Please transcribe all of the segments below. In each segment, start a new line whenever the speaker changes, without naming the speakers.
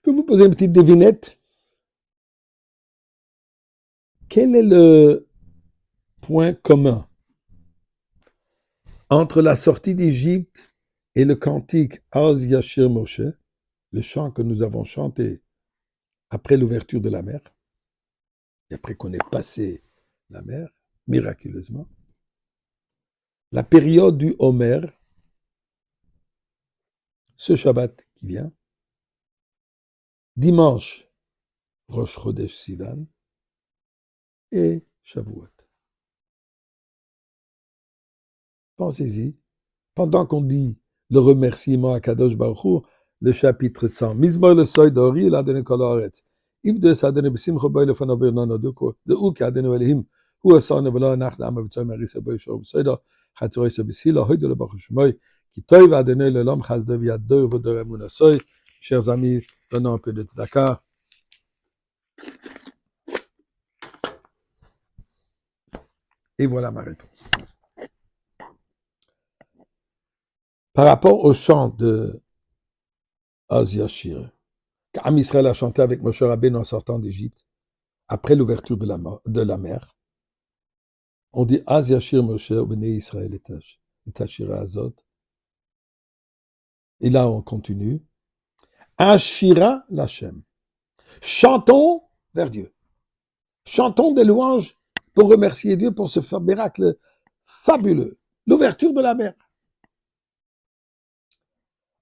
peux vous poser une petite devinette? Quel est le point commun entre la sortie d'Égypte et le cantique Az Yashir Moshe, le chant que nous avons chanté après l'ouverture de la mer, et après qu'on ait passé la mer, miraculeusement, la période du Homer, ce Shabbat qui vient, dimanche, Rosh Chodesh Sivan, et Shavuot. Pensez-y, pendant qu'on dit le remerciement à Kadosh Baruch Hu, le chapitre 100, Mizmor le soy d'Ori, la donné kol haaretz. If de sa donné besimcho boy le fana boy nana de ou ki adenu elihim, hu asan vela nach la mavtsoy marisa boy shov soida, chatzroy se besila, hoy de le baruch shmoy, qui toy va donner le lam chaz de viad de vodore munasoy. Chers amis, donnons un peu de tzedaka. Et voilà ma réponse. Par rapport au chant de Az Yashir, qu'Am Israël a chanté avec Moshe Rabbeinu en sortant d'Égypte, après l'ouverture de la mer, on dit Az Yashir Moshe Bnei Israël et Ashira Azot. Et là, on continue. Ashira Lachem. Chantons vers Dieu. Chantons des louanges pour remercier Dieu pour ce miracle fabuleux. L'ouverture de la mer.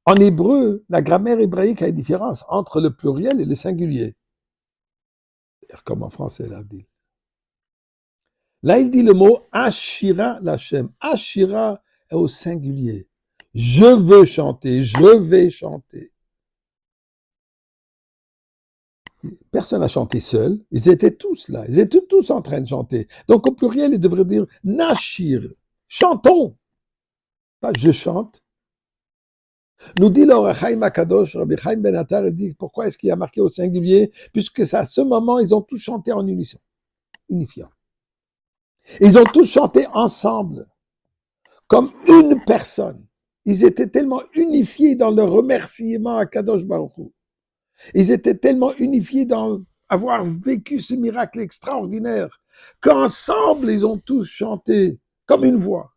En hébreu, la grammaire hébraïque a une différence entre le pluriel et le singulier. Comme en français, là, dit. Là, il dit le mot Ashira Lachem. Ashira est au singulier. Je veux chanter, je vais chanter. Personne n'a chanté seul. Ils étaient tous là. Ils étaient tous en train de chanter. Donc, au pluriel, il devrait dire Nashir. Chantons. Pas je chante. Nous dit l'Or Chaim Akadosh, Rabbi Chaim Ben Attar, il dit pourquoi est-ce qu'il y a marqué au singulier? Puisque c'est à ce moment, ils ont tous chanté en unisson, unifiant. Ils ont tous chanté ensemble, comme une personne. Ils étaient tellement unifiés dans leur remerciement à Kadosh Baruch Hu. Ils étaient tellement unifiés dans avoir vécu ce miracle extraordinaire qu'ensemble, ils ont tous chanté comme une voix.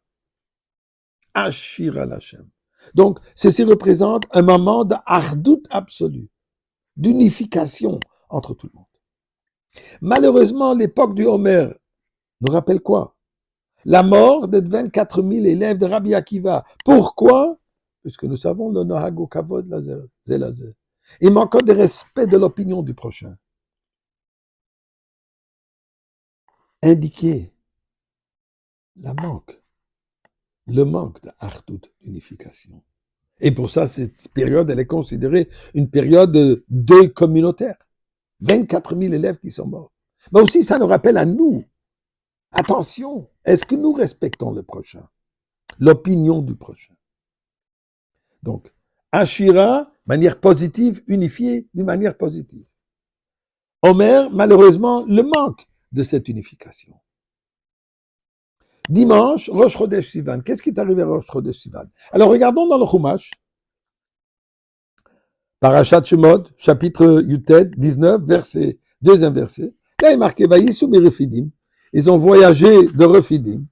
Ashira Lachem. Donc, ceci représente un moment d'ardout absolu, d'unification entre tout le monde. Malheureusement, l'époque du Homer nous rappelle quoi? La mort des 24 000 élèves de Rabbi Akiva. Pourquoi? Puisque nous savons le Nohag Kavod Zelazé. Il manque de respect de l'opinion du prochain. Indiquer le manque d'ardout, d'unification. Et pour ça, cette période, elle est considérée une période de deuil communautaire. 24 000 élèves qui sont morts. Mais aussi, ça nous rappelle à nous. Attention, est-ce que nous respectons le prochain? L'opinion du prochain. Donc, Ashira, manière positive, unifiée d'une manière positive. Homer, malheureusement, le manque de cette unification. Dimanche, Rosh Chodesh Sivan. Qu'est-ce qui est arrivé à Rosh Chodesh Sivan? Alors, regardons dans le Chumash. Parashat Shemot, chapitre Yutet, 19, verset, deuxième verset. Là, il est marqué, Vayisou Refidim. Ils ont voyagé de Refidim.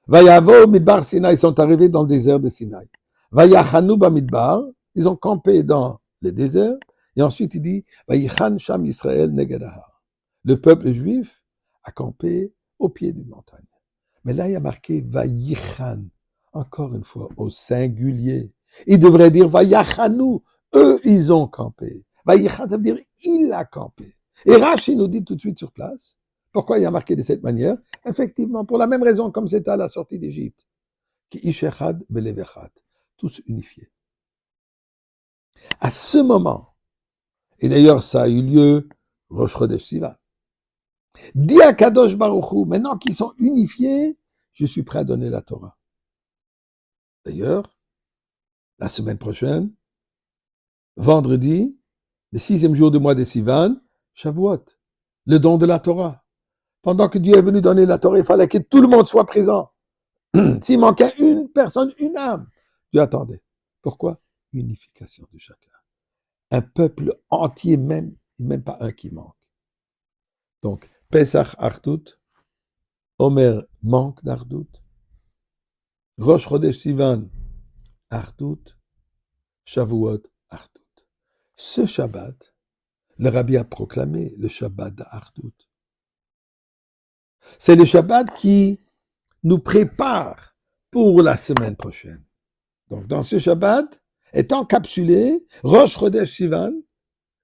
Vayavo Midbar Sinai, ils sont arrivés dans le désert de Sinaï. Vayachanu Bamidbar, ils ont campé dans le désert. Et ensuite, il dit, Vayichan Sham Israël Negedahar. Le peuple juif a campé au pied d'une montagne. Mais là, il y a marqué Vayichan, encore une fois, au singulier. Il devrait dire Vayachanu, eux, ils ont campé. Vayichan, ça veut dire il a campé. Et Rashi nous dit tout de suite sur place, pourquoi il y a marqué de cette manière? Effectivement, pour la même raison comme c'était à la sortie d'Égypte. Ki ishechad belevechad, tous unifiés. À ce moment, et d'ailleurs ça a eu lieu, Rosh Chodesh Sivan, dit à Kadosh Baruch Hu, maintenant qu'ils sont unifiés, je suis prêt à donner la Torah. D'ailleurs, la semaine prochaine, vendredi, le 6e jour du mois de Sivan, Shavuot, le don de la Torah. Pendant que Dieu est venu donner la Torah, il fallait que tout le monde soit présent. S'il manquait une personne, une âme, Dieu attendait. Pourquoi? unification de chacun. Un peuple entier même, et même pas un qui manque. Donc, Pesach Artout, Omer manque d'Artout, Rosh Chodesh Sivan Artout, Shavuot Artout. Ce Shabbat, le Rabbi a proclamé le Shabbat d'Artout. C'est le Shabbat qui nous prépare pour la semaine prochaine. Donc, dans ce Shabbat, est encapsulé Rosh Chodesh Sivan,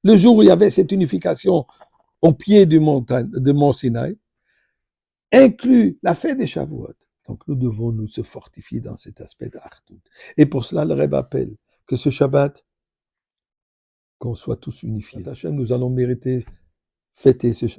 le jour où il y avait cette unification au pied du mont Sinaï, inclut la fête des Shavuot. Donc, nous devons nous se fortifier dans cet aspect d'Artout. Et pour cela, le Rebbe appelle que ce Shabbat, qu'on soit tous unifiés. Hachem, nous allons mériter fêter ce Shabbat.